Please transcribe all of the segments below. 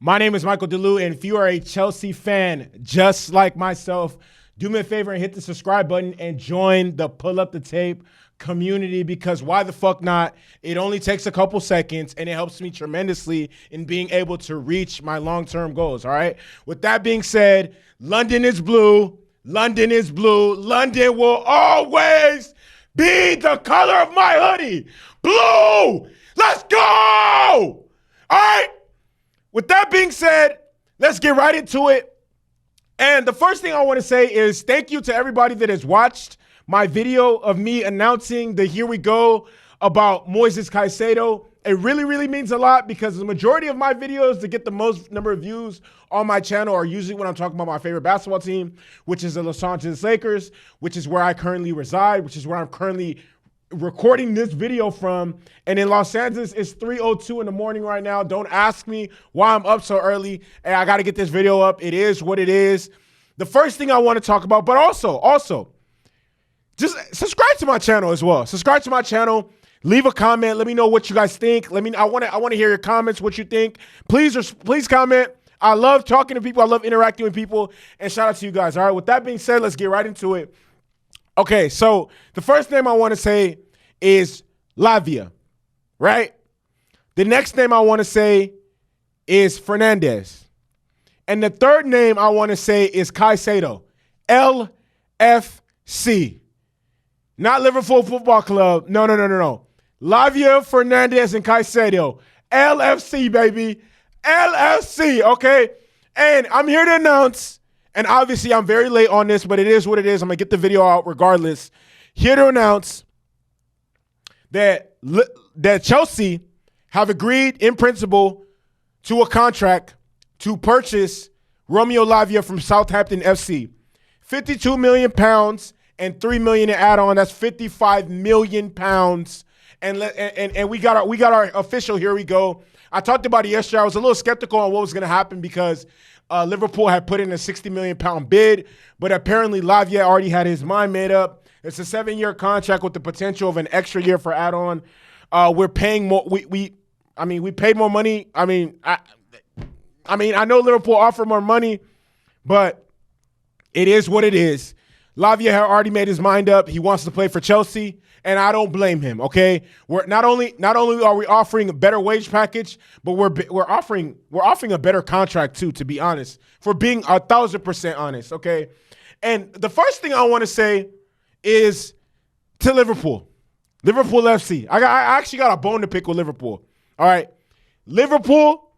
My name is Michael DeLu, and if you are a Chelsea fan just like myself, do me a favor and hit the subscribe button and join the Pull Up the Tape community, because why the fuck not? It only takes a couple seconds, and it helps me tremendously in being able to reach my long-term goals, all right? With that being said, London is blue. London is blue. London will always be the color of my hoodie. Blue! Let's go! All right? With that being said, let's get right into it. And the first thing I want to say is thank you to everybody that has watched my video of me announcing the Here We Go about Moises Caicedo. It really, really means a lot, because the majority of my videos that get the most number of views on my channel are usually when I'm talking about my favorite basketball team, which is the Los Angeles Lakers, which is where I currently reside, which is where I'm currently recording this video from. And in Los Angeles, it's 3:02 in the morning right now. Don't ask me why I'm up so early. And I got to get this video up. It is what it is. The first thing I want to talk about, but also, just subscribe to my channel as well. Subscribe to my channel. Leave a comment. Let me know what you guys think. I want to hear your comments, what you think. Please comment. I love talking to people. I love interacting with people. And shout out to you guys. All right. With that being said, let's get right into it. Okay, so the first name I want to say is Lavia, right? The next name I want to say is Fernandez. And the third name I want to say is Caicedo, LFC. Not Liverpool Football Club. No. Lavia, Fernandez, and Caicedo. LFC, baby. LFC, okay? And I'm here to announce, and obviously I'm very late on this, but it is what it is. I'm going to get the video out regardless. Here to announce that Chelsea have agreed in principle to a contract to purchase Romeo Lavia from Southampton FC. £52 million and $3 million in add-on. That's £55 million. And we got our official Here We Go. I talked about it yesterday. I was a little skeptical on what was going to happen, because Liverpool had put in a £60 million bid, but apparently Lavia already had his mind made up. It's a 7-year contract with the potential of an extra year for add-on. We're paying more. We paid more money. I know Liverpool offered more money, but it is what it is. Lavia had already made his mind up. He wants to play for Chelsea, and I don't blame him. Okay, we're not only are we offering a better wage package, but we're offering a better contract too. To be honest, for being 1,000% honest. Okay, and the first thing I want to say is to Liverpool FC. I actually got a bone to pick with Liverpool. All right, Liverpool.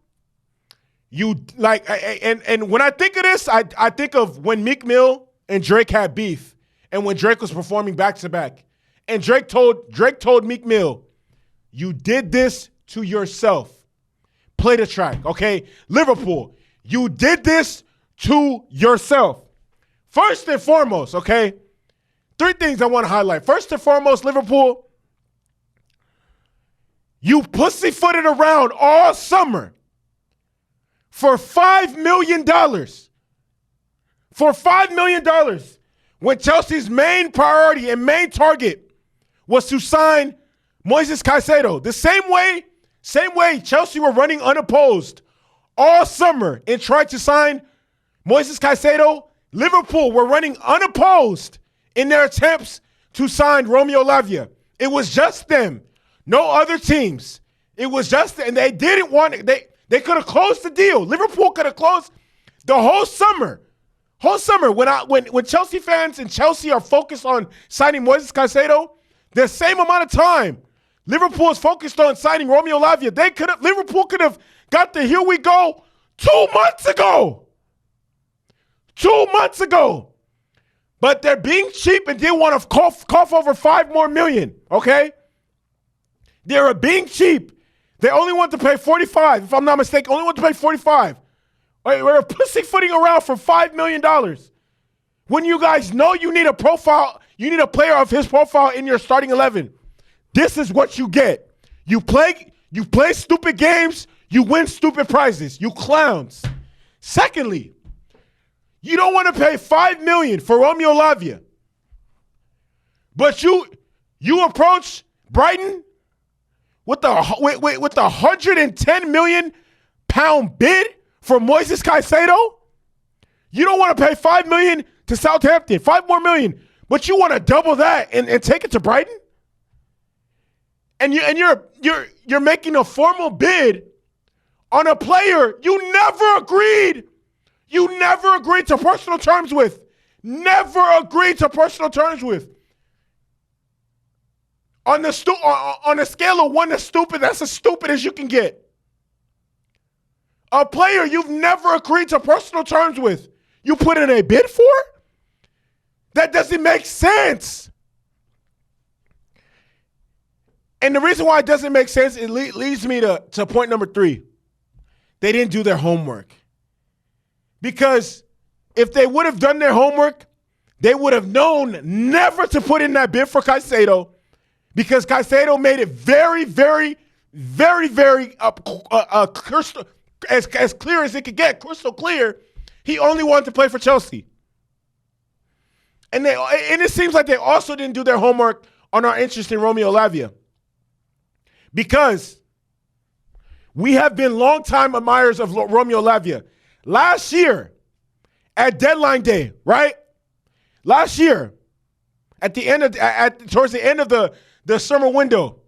You like, and when I think of this, I think of when Meek Mill and Drake had beef, and when Drake was performing back to back, and Drake told Meek Mill, "You did this to yourself." Play the track, okay? Liverpool, you did this to yourself. First and foremost, okay? 3 things I want to highlight. First and foremost, Liverpool, you pussyfooted around all summer for $5 million. For $5 million, when Chelsea's main priority and main target was to sign Moises Caicedo. The same way Chelsea were running unopposed all summer and tried to sign Moises Caicedo, Liverpool were running unopposed in their attempts to sign Romeo Lavia. It was just them. No other teams. It was just, and they didn't want it. They could have closed the deal. Liverpool could have closed the whole summer. When Chelsea fans and Chelsea are focused on signing Moises Caicedo, the same amount of time Liverpool is focused on signing Romeo Lavia. Liverpool could have got the Here We Go 2 months ago. 2 months ago. But they're being cheap and didn't want to cough over $5 million more, okay? They're being cheap. They only want to pay 45, if I'm not mistaken. Only want to pay 45. We're pussyfooting around for $5 million. When you guys know you need a player of his profile in your starting 11. This is what you get. You play stupid games, you win stupid prizes. You clowns. Secondly, you don't want to pay $5 million for Romeo Lavia. But you approach Brighton with a £110 million bid for Moises Caicedo? You don't want to pay $5 million to Southampton, $5 more million, but you want to double that and take it to Brighton? And you're making a formal bid on a player you never agreed to personal terms with. Never agreed to personal terms with. On a scale of 1 to stupid, that's as stupid as you can get. A player you've never agreed to personal terms with, you put in a bid for? That doesn't make sense. And the reason why it doesn't make sense, it leads me to point number 3. They didn't do their homework. Because if they would have done their homework, they would have known never to put in that bid for Caicedo, because Caicedo made it very, very, very, very crystal, as clear as it could get, crystal clear. He only wanted to play for Chelsea. And it seems like they also didn't do their homework on our interest in Romeo Lavia. Because we have been longtime admirers of Romeo Lavia. Last year, at deadline day, right? Last year, towards the end of the summer window,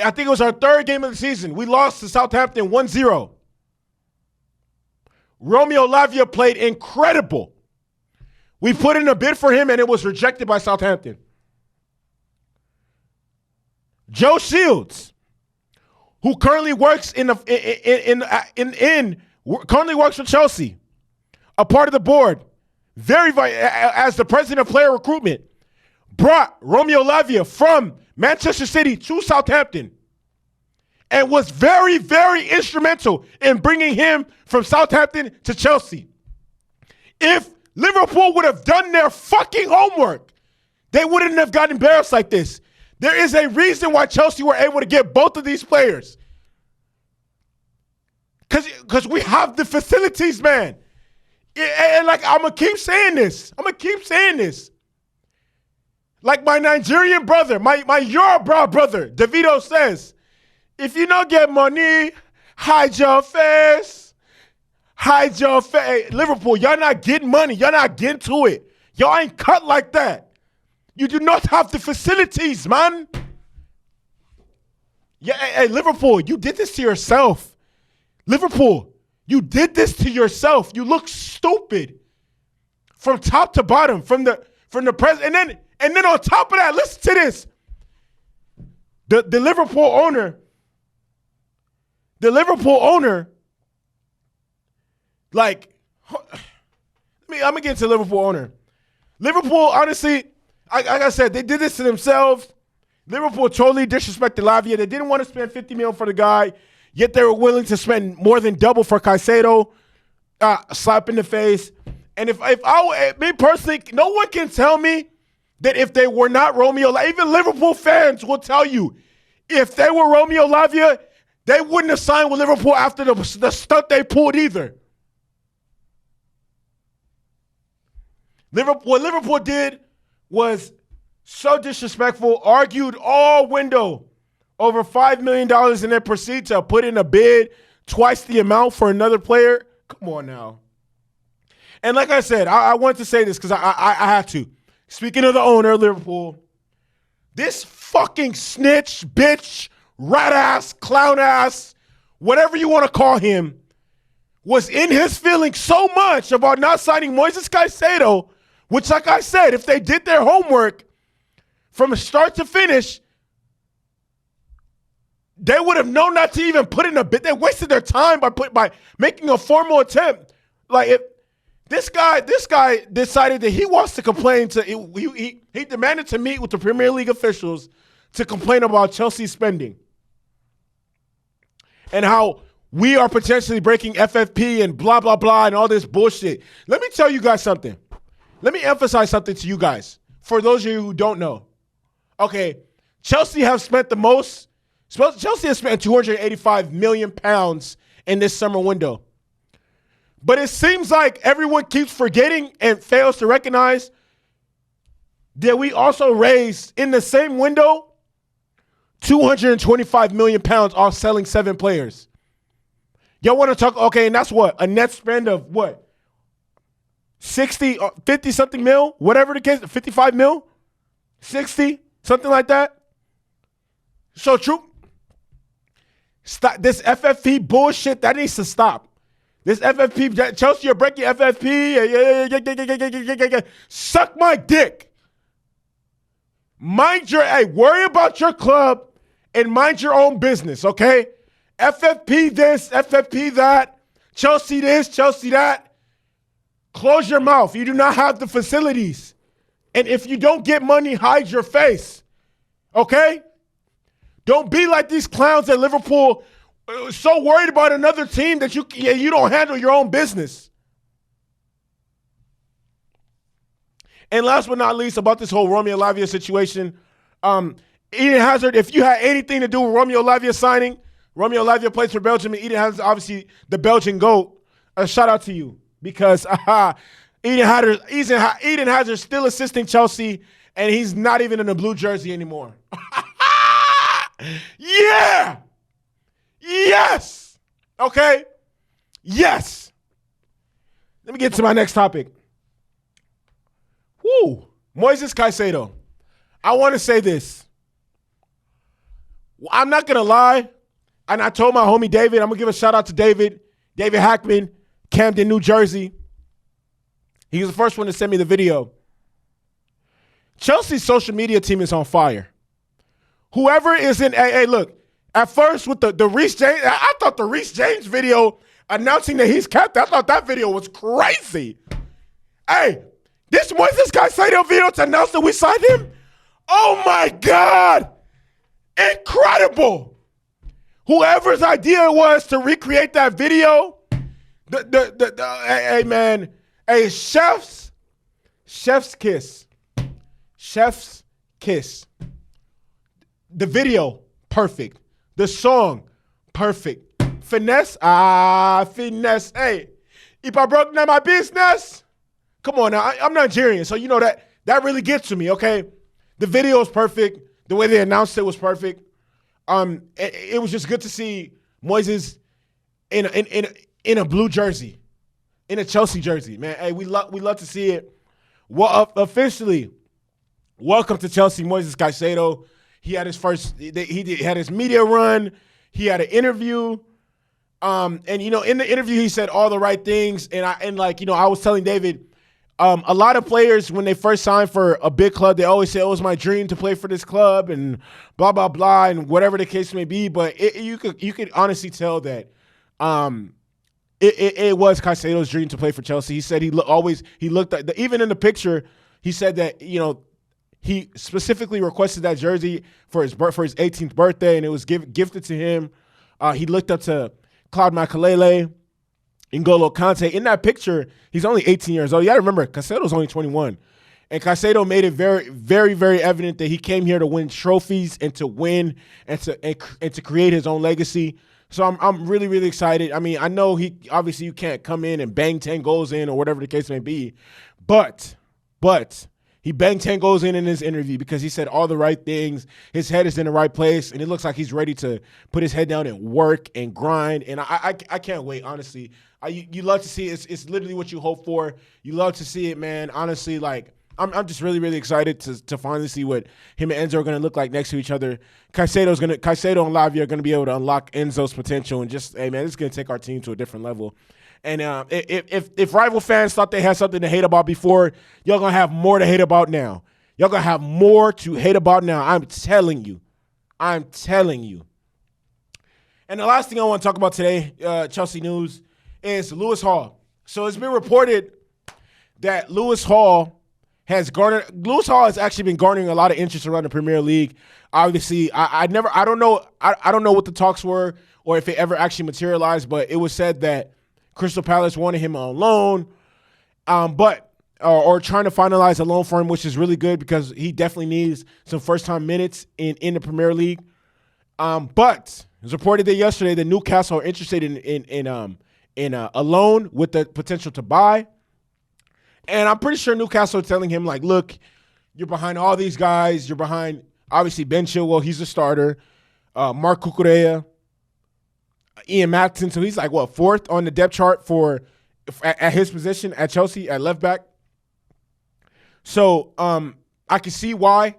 I think it was our 3rd game of the season, we lost to Southampton 1-0. Romeo Lavia played incredible. We put in a bid for him and it was rejected by Southampton. Joe Shields, who currently works currently works for Chelsea, a part of the board, as the president of player recruitment, brought Romeo Lavia from Manchester City to Southampton and was very, very instrumental in bringing him from Southampton to Chelsea. If Liverpool would have done their fucking homework, they wouldn't have gotten embarrassed like this. There is a reason why Chelsea were able to get both of these players. Because we have the facilities, man. And like, I'm going to keep saying this. Like my Nigerian brother, my Yoruba brother, Davido says, if you don't get money, hide your face. Hide your face. Liverpool, y'all not getting money. Y'all not getting to it. Y'all ain't cut like that. You do not have the facilities, man. Yeah, hey, Liverpool, you did this to yourself. Liverpool, you did this to yourself. You look stupid from top to bottom, from the president, and then on top of that, listen to this. The Liverpool owner, like, I'm gonna get into Liverpool owner. Liverpool, honestly, like I said, they did this to themselves. Liverpool totally disrespected Lavia. They didn't want to spend $50 million for the guy, yet they were willing to spend more than double for Caicedo. Slap in the face. And if me personally, no one can tell me that if they were not Romeo, even Liverpool fans will tell you, if they were Romeo Lavia, they wouldn't have signed with Liverpool after the stunt they pulled either. What Liverpool did was so disrespectful, argued all window over $5 million, and then proceed to put in a bid twice the amount for another player. Come on now. And like I said, I wanted to say this because I had to. Speaking of the owner, Liverpool, this fucking snitch, bitch, rat ass, clown ass, whatever you want to call him, was in his feelings so much about not signing Moises Caicedo, which, like I said, if they did their homework from start to finish, they would have known not to even put in a bid. They wasted their time by making a formal attempt. Like, if this guy decided that he wants to complain he demanded to meet with the Premier League officials to complain about Chelsea spending and how we are potentially breaking FFP and blah, blah, blah, and all this bullshit. Let me tell you guys something. Let me emphasize something to you guys. For those of you who don't know. Okay, Chelsea has spent the most. Chelsea has spent £285 million in this summer window. But it seems like everyone keeps forgetting and fails to recognize that we also raised, in the same window, £225 million off selling 7 players. Y'all want to talk? Okay, and that's what? A net spend of what? 60, 50 something mil, whatever the case, 55 mil, 60, something like that. So true. Stop this FFP bullshit. That needs to stop. This FFP, Chelsea, you're breaking FFP. Yeah. Suck my dick. Worry about your club and mind your own business, okay? FFP this, FFP that, Chelsea this, Chelsea that. Close your mouth. You do not have the facilities. And if you don't get money, hide your face, okay? Don't be like these clowns at Liverpool, so worried about another team that you don't handle your own business. And last but not least, about this whole Romeo Lavia situation, Eden Hazard, if you had anything to do with Romeo Lavia signing, Romeo Lavia plays for Belgium, and Eden Hazard, obviously the Belgian GOAT, a shout out to you because Eden Hazard still assisting Chelsea, and he's not even in a blue jersey anymore. Yeah! Yes! Okay? Yes! Let me get to my next topic. Woo! Moises Caicedo. I want to say this. I'm not going to lie, and I told my homie David, I'm going to give a shout out to David Hackman, Camden, New Jersey. He was the first one to send me the video. Chelsea's social media team is on fire. Whoever is in, hey, look, at first with the Reece James, I thought the Reece James video announcing that he's captain, I thought that video was crazy. Hey, this Moises Caicedo video to announce that we signed him? Oh my God! Incredible! Whoever's idea it was to recreate that video, hey man, hey, chef's kiss. Chef's kiss. The video, perfect. The song, perfect. Finesse, finesse. Hey, if I broke down my business, come on now. I'm Nigerian, so you know that really gets to me, okay? The video is perfect. The way they announced it was perfect. It was just good to see Moises in a blue jersey, in a Chelsea jersey, man. Hey, we love to see it. Well, officially, welcome to Chelsea, Moises Caicedo. He had his had his media run. He had an interview. And in the interview, he said all the right things. And I was telling David, a lot of players, when they first sign for a big club, they always say, oh, it's my dream to play for this club and blah, blah, blah, and whatever the case may be. But you could honestly tell that it was Caicedo's dream to play for Chelsea. He said he looked at even in the picture, he said that, he specifically requested that jersey for his 18th birthday, and it was gifted to him. He looked up to Claude Makelele, N'Golo Kante. In that picture, he's only 18 years old. You got to remember, Caicedo's only 21. And Caicedo made it very, very, very evident that he came here to win trophies and to win and to create his own legacy. So I'm really, really excited. I mean, I know you can't come in and bang 10 goals in or whatever the case may be, but he banged 10 goals in his interview because he said all the right things. His head is in the right place, and it looks like he's ready to put his head down and work and grind. And I can't wait, honestly. You love to see it. It's literally what you hope for. You love to see it, man. Honestly, I'm just really, really excited to finally see what him and Enzo are going to look like next to each other. Caicedo and Lavia are going to be able to unlock Enzo's potential, and just, hey, man, it's going to take our team to a different level. And if rival fans thought they had something to hate about before, y'all going to have more to hate about now. Y'all going to have more to hate about now. I'm telling you. And the last thing I want to talk about today, Chelsea news, is Lewis Hall. So it's been reported that Lewis Hall has actually been garnering a lot of interest around the Premier League. Obviously, I don't know what the talks were or if it ever actually materialized, but it was said that Crystal Palace wanted him on loan, or trying to finalize a loan for him, which is really good because he definitely needs some first-time minutes in the Premier League. But it was reported that yesterday that Newcastle are interested in a loan with the potential to buy. And I'm pretty sure Newcastle are telling him, like, look, you're behind all these guys. You're behind, obviously, Ben Chilwell. He's a starter. Mark Cucurella. Ian Maatson. So he's like, what, fourth on the depth chart at his position at Chelsea at left back. So I can see why.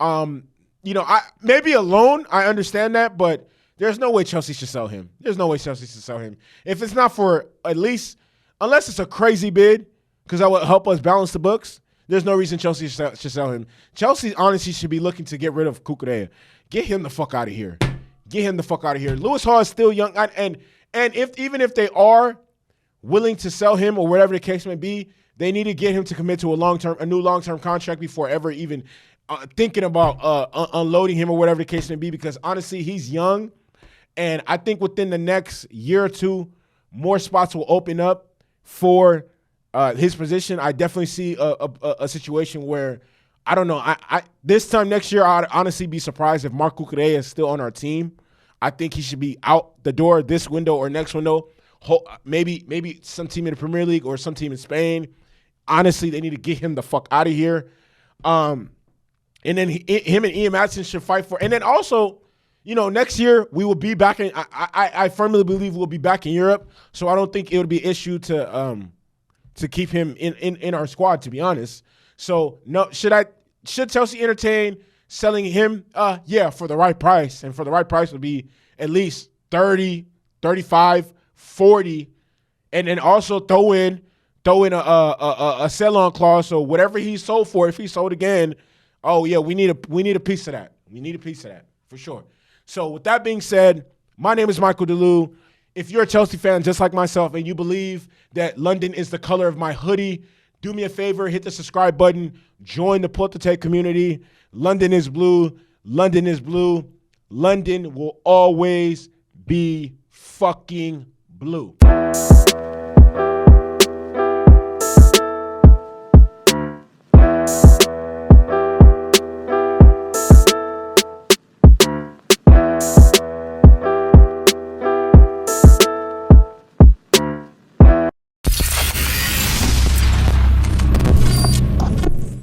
Maybe a loan, I understand that, but there's no way Chelsea should sell him. There's no way Chelsea should sell him. If it's not for at least, unless it's a crazy bid, because that would help us balance the books, there's no reason Chelsea should sell him. Chelsea honestly should be looking to get rid of Cucurella. Get him the fuck out of here. Get him the fuck out of here. Lewis Hall is still young, and even if they are willing to sell him or whatever the case may be, they need to get him to commit to a new long-term contract before ever even thinking about unloading him or whatever the case may be, because honestly, he's young, and I think within the next year or two, more spots will open up for his position. I definitely see a situation where, I don't know, I this time next year, I'd honestly be surprised if Marc Cucurella is still on our team. I think he should be out the door this window or next window. Maybe some team in the Premier League or some team in Spain. Honestly, they need to get him the fuck out of here. And then him and Ian Maatson should fight for. And then also, next year we will be back in. I firmly believe we'll be back in Europe. So I don't think it would be an issue to keep him in our squad, to be honest. So no, should Chelsea entertain selling him? Yeah, for the right price. And for the right price would be at least 30, 35, 40. And then also throw in a sell-on clause. So whatever he sold for, if he sold again, oh yeah, we need a piece of that. We need a piece of that for sure. So with that being said, my name is Michael DeLu. If you're a Chelsea fan just like myself and you believe that London is the color of my hoodie, do me a favor, hit the subscribe button, join the Pull Up the Tape community. London is blue. London is blue. London will always be fucking blue.